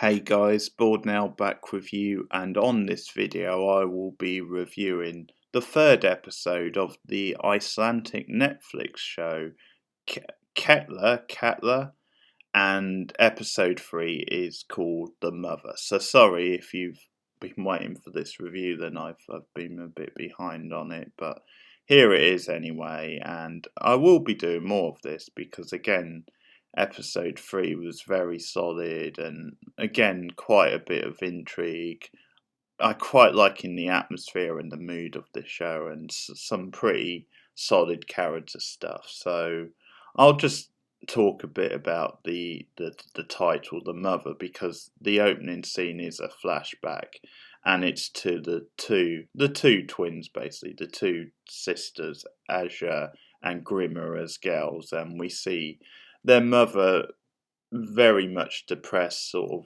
Hey guys, Bored Now back with you, and on this video I will be reviewing the third episode of the Icelandic Netflix show Katla, and episode 3 is called The Mother. So sorry if you've been waiting for this review, then I've been a bit behind on it, but here it is anyway, and I will be doing more of this because again, episode 3 was very solid and again quite a bit of intrigue. I quite liking the atmosphere and the mood of the show and some pretty solid character stuff. So I'll just talk a bit about the title, The Mother, because the opening scene is a flashback and it's to the two twins, basically the two sisters, Aja and Grimmer, as girls, and we see their mother very much depressed, sort of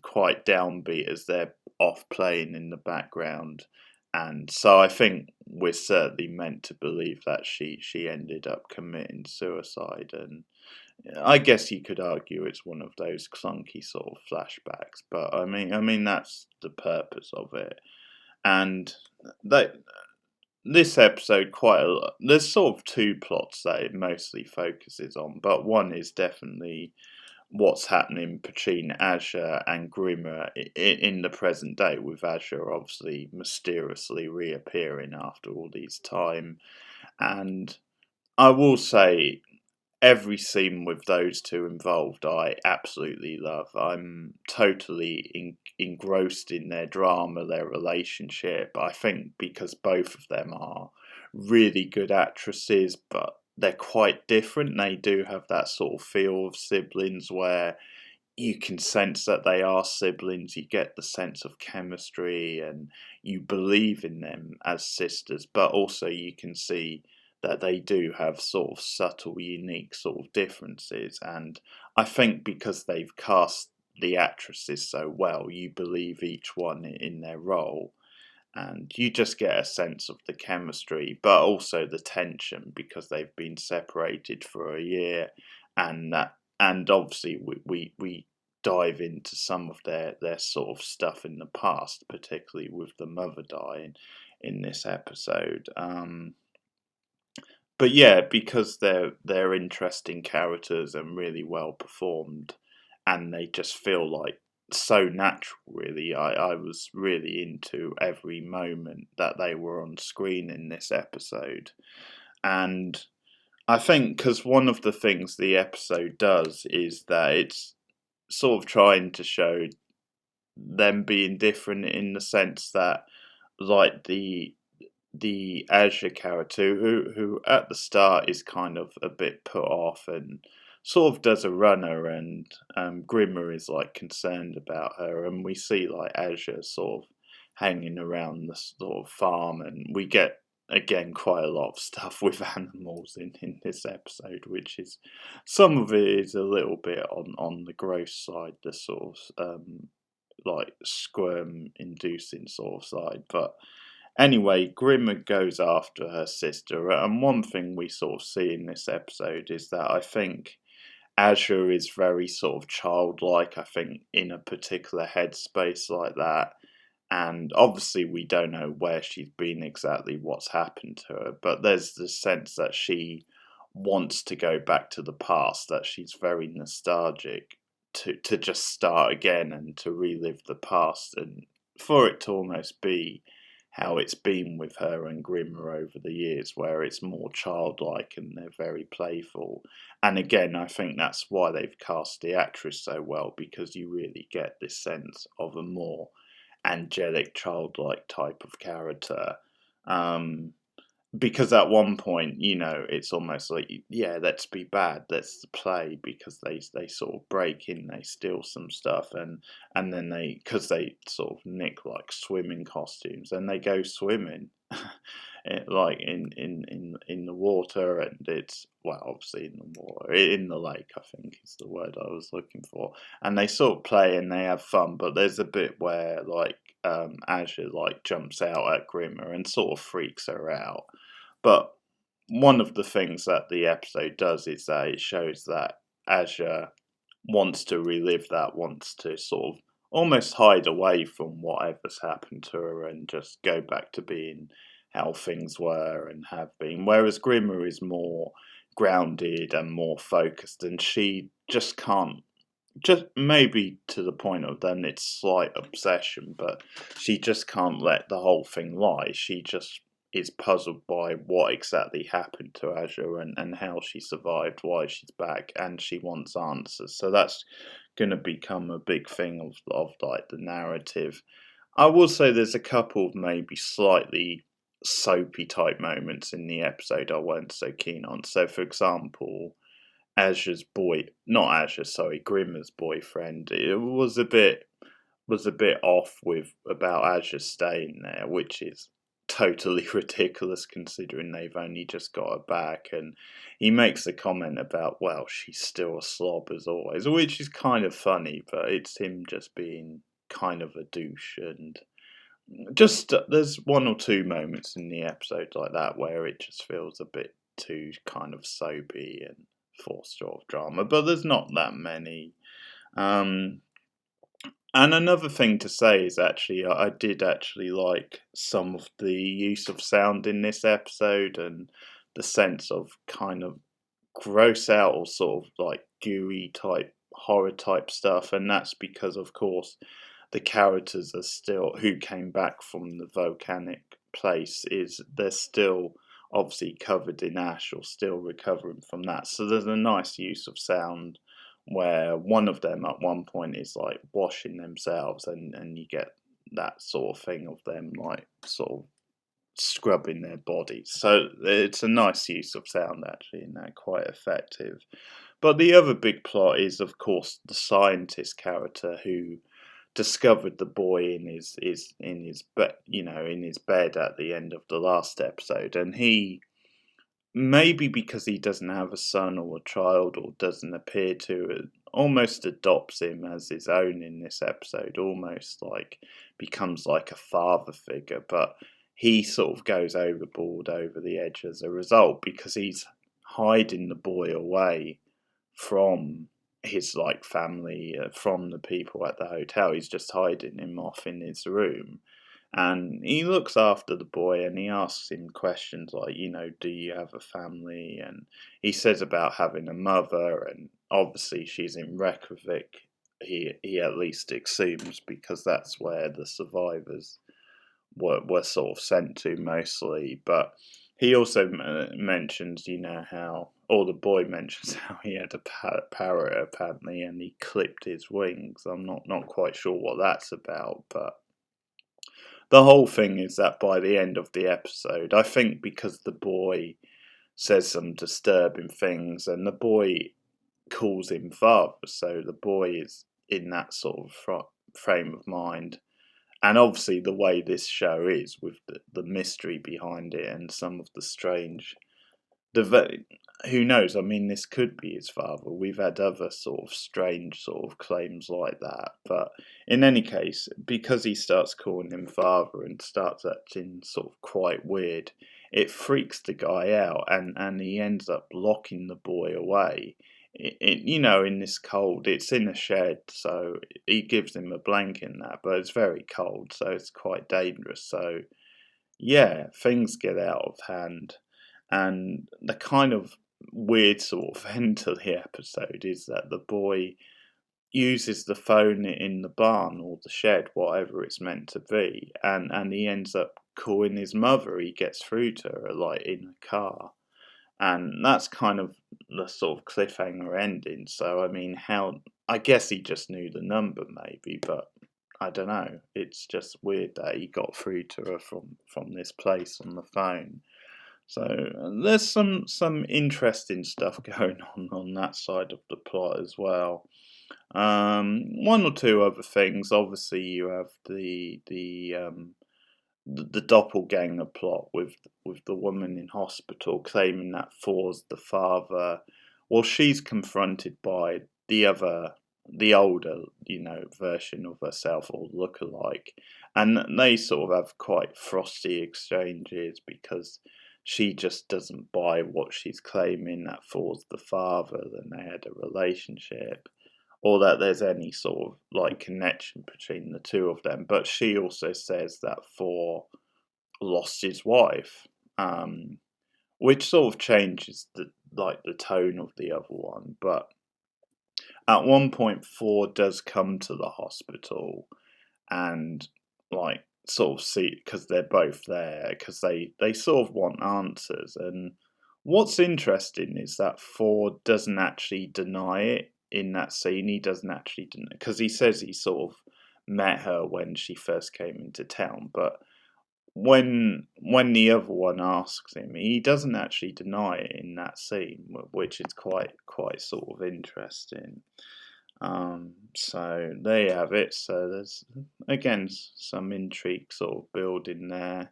quite downbeat as they're off playing in the background. And so I think we're certainly meant to believe that she ended up committing suicide. And I guess you could argue it's one of those clunky sort of flashbacks, but I mean that's the purpose of it. And that this episode quite a lot. There's sort of two plots that it mostly focuses on, but one is definitely what's happening between Azure and Grimmer in the present day, with Azure obviously mysteriously reappearing after all these time. And I will say, every scene with those two involved, I absolutely love. I'm totally engrossed in their drama, their relationship. I think because both of them are really good actresses, but they're quite different. They do have that sort of feel of siblings where you can sense that they are siblings. You get the sense of chemistry and you believe in them as sisters, but also you can see that they do have sort of subtle, unique sort of differences. And I think because they've cast the actresses so well, you believe each one in their role. And you just get a sense of the chemistry, but also the tension because they've been separated for a year, and obviously we dive into some of their sort of stuff in the past, particularly with the mother dying in this episode. But yeah, because they're interesting characters and really well performed, and they just feel like so natural. Really, I was really into every moment that they were on screen in this episode, and I think because one of the things the episode does is that it's sort of trying to show them being different in the sense that, like the Azure character, who at the start is kind of a bit put off and sort of does a runner, and Grimmer is like concerned about her, and we see like Azure sort of hanging around the sort of farm, and we get again quite a lot of stuff with animals in this episode, which is, some of it is a little bit on the gross side, the sort of like squirm inducing sort of side, but anyway, Grimmer goes after her sister, and one thing we sort of see in this episode is that I think Azure is very sort of childlike, I think, in a particular headspace like that. And obviously, we don't know where she's been exactly, what's happened to her, but there's the sense that she wants to go back to the past, that she's very nostalgic to just start again and to relive the past, and for it to almost be how it's been with her and Grimmer over the years, where it's more childlike and they're very playful. And again, I think that's why they've cast the actress so well, because you really get this sense of a more angelic, childlike type of character. Um, because at one point, it's almost like, yeah, let's be bad, let's play, because they sort of break in, they steal some stuff, and then because they sort of nick like swimming costumes, and they go swimming, like in the water, and it's, well, obviously in the water, in the lake, I think is the word I was looking for, and they sort of play and they have fun, but there's a bit where like Azure like jumps out at Grimmer and sort of freaks her out. But one of the things that the episode does is that it shows that Azure wants to relive that, wants to sort of almost hide away from whatever's happened to her and just go back to being how things were and have been. Whereas Grimmer is more grounded and more focused, and she just can't. Just maybe to the point of then it's slight obsession, but she just can't let the whole thing lie. She just is puzzled by what exactly happened to Azure and how she survived, why she's back, and she wants answers. So that's going to become a big thing of like the narrative. I will say there's a couple of maybe slightly soapy type moments in the episode I weren't so keen on. So, for example, Grimmer's boyfriend, it was a bit off with about Azure staying there, which is totally ridiculous considering they've only just got her back. And he makes a comment about, well, she's still a slob as always, which is kind of funny, but it's him just being kind of a douche. And just there's one or two moments in the episode like that where it just feels a bit too kind of soapy and forced sort of drama, but there's not that many. Um, and another thing to say is actually, I did actually like some of the use of sound in this episode and the sense of kind of gross out or sort of like gooey type horror type stuff. And that's because, of course, the characters are still who came back from the volcanic place is they're still obviously covered in ash or still recovering from that. So there's a nice use of sound where one of them at one point is like washing themselves and you get that sort of thing of them like sort of scrubbing their bodies. So it's a nice use of sound actually and that quite effective. But the other big plot is of course the scientist character who discovered the boy in his bed at the end of the last episode, and he maybe because he doesn't have a son or a child or doesn't appear to, it almost adopts him as his own in this episode, almost like becomes like a father figure, but he sort of goes overboard over the edge as a result because he's hiding the boy away from his like family, from the people at the hotel. He's just hiding him off in his room, and he looks after the boy and he asks him questions like, do you have a family? And he says about having a mother, and obviously she's in Reykjavik. He at least assumes because that's where the survivors were sort of sent to mostly. But he also mentions, how, or the boy mentions how he had a parrot apparently, and he clipped his wings. I'm not quite sure what that's about, but the whole thing is that by the end of the episode, I think because the boy says some disturbing things, and the boy calls him father, so the boy is in that sort of frame of mind. And obviously, the way this show is with the mystery behind it and some of the strange, who knows? I mean, this could be his father. We've had other sort of strange sort of claims like that, but in any case, because he starts calling him father and starts acting sort of quite weird, it freaks the guy out, and he ends up locking the boy away. In this cold, it's in a shed, so he gives him a blanket and that, but it's very cold, so it's quite dangerous. So yeah, things get out of hand, and the kind of weird sort of end to the episode is that the boy uses the phone in the barn or the shed, whatever it's meant to be, and he ends up calling his mother. He gets through to her like in a car, and that's kind of the sort of cliffhanger ending. So I mean, how I guess he just knew the number maybe, but I don't know. It's just weird that he got through to her from this place on the phone. So there's some interesting stuff going on that side of the plot as well. One or two other things. Obviously, you have the doppelganger plot with the woman in hospital claiming that Thor's the father. Well, she's confronted by the older, version of herself or lookalike, and they sort of have quite frosty exchanges because she just doesn't buy what she's claiming that Thor's the father. Then they had a relationship. or that there's any sort of like connection between the two of them. But she also says that Thor lost his wife, which sort of changes the tone of the other one. But at one point, Thor does come to the hospital and like sort of see, because they're both there, because they sort of want answers. And what's interesting is that Ford doesn't actually deny it in that scene. He doesn't actually deny, because he says he sort of met her when she first came into town, but when the other one asks him, he doesn't actually deny it in that scene, which is quite sort of interesting. So there you have it. So there's again some intrigue sort of building there.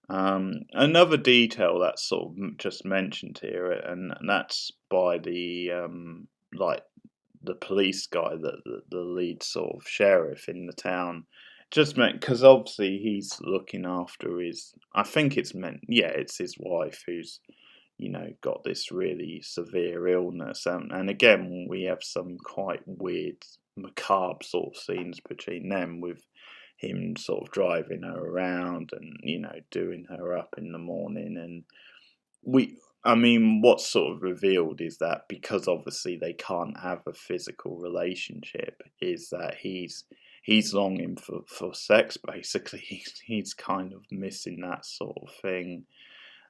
Another detail that's sort of just mentioned here, and that's by the like the police guy, the lead sort of sheriff in the town. Just meant because obviously he's looking after his. I think it's meant. Yeah, it's his wife who's got this really severe illness. And again, we have some quite weird, macabre sort of scenes between them, with him sort of driving her around and, doing her up in the morning. And I mean, what's sort of revealed is that because obviously they can't have a physical relationship, is that he's longing for sex, basically. He's kind of missing that sort of thing.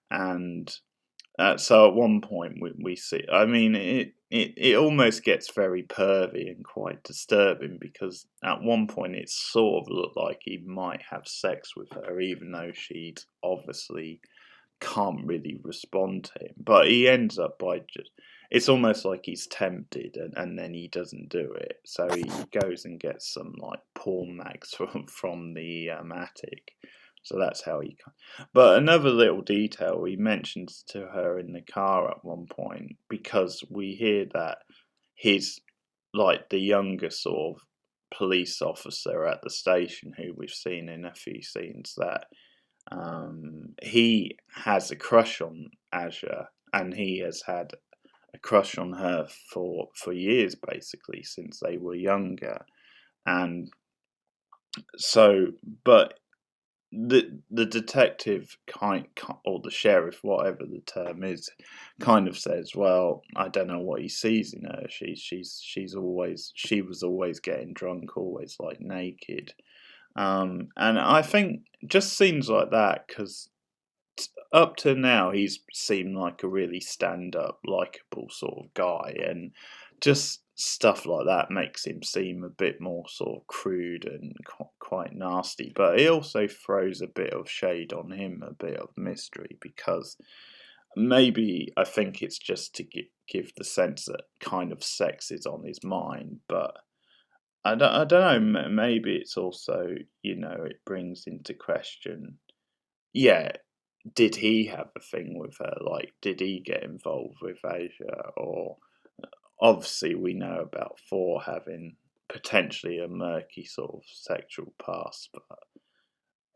And so at one point we see, I mean, it almost gets very pervy and quite disturbing, because at one point it sort of looked like he might have sex with her, even though she obviously can't really respond to him. But he ends up by just, it's almost like he's tempted, and then he doesn't do it. So he goes and gets some like porn mags from the attic. So that's how he. But another little detail, he mentions to her in the car at one point, because we hear that his, like, the younger sort of police officer at the station, who we've seen in a few scenes, that he has a crush on Aja, and he has had a crush on her for years, basically since they were younger. And so, but the detective or the sheriff, whatever the term is, kind of says, well, I don't know what he sees in her. She was always getting drunk, always like naked. And I think just scenes like that, because up to now he's seemed like a really stand-up, likable sort of guy, and just stuff like that makes him seem a bit more sort of crude and quite nasty. But it also throws a bit of shade on him, a bit of mystery, because maybe I think it's just to give the sense that kind of sex is on his mind. But I don't know, maybe it's also, it brings into question, yeah, did he have a thing with her? Like, did he get involved with Asia? Or obviously, we know about Thor having potentially a murky sort of sexual past, but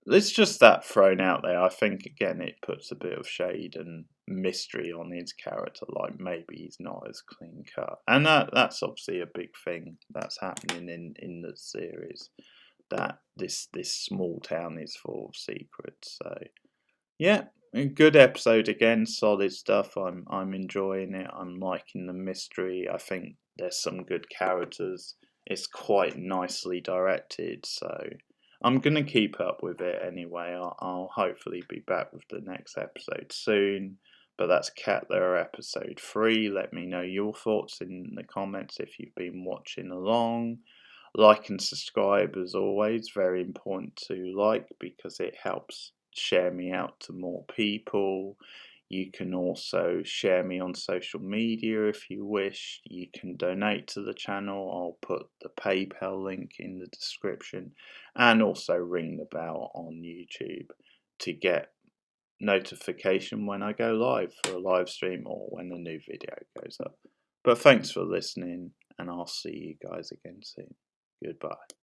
it's just that thrown out there. I think again it puts a bit of shade and mystery on his character. Like, maybe he's not as clean cut, and that's obviously a big thing that's happening in the series. That this small town is full of secrets. So yeah, a good episode again, solid stuff. I'm enjoying it. I'm liking the mystery. I think there's some good characters. It's quite nicely directed, so I'm gonna keep up with it anyway. I'll hopefully be back with the next episode soon. But that's Katla episode 3. Let me know your thoughts in the comments if you've been watching along. Like and subscribe as always, very important to like, because it helps share me out to more people. You can also share me on social media if you wish. You can donate to the channel. I'll put the PayPal link in the description, and also ring the bell on YouTube to get notification when I go live for a live stream or when a new video goes up. But thanks for listening, and I'll see you guys again soon. Goodbye.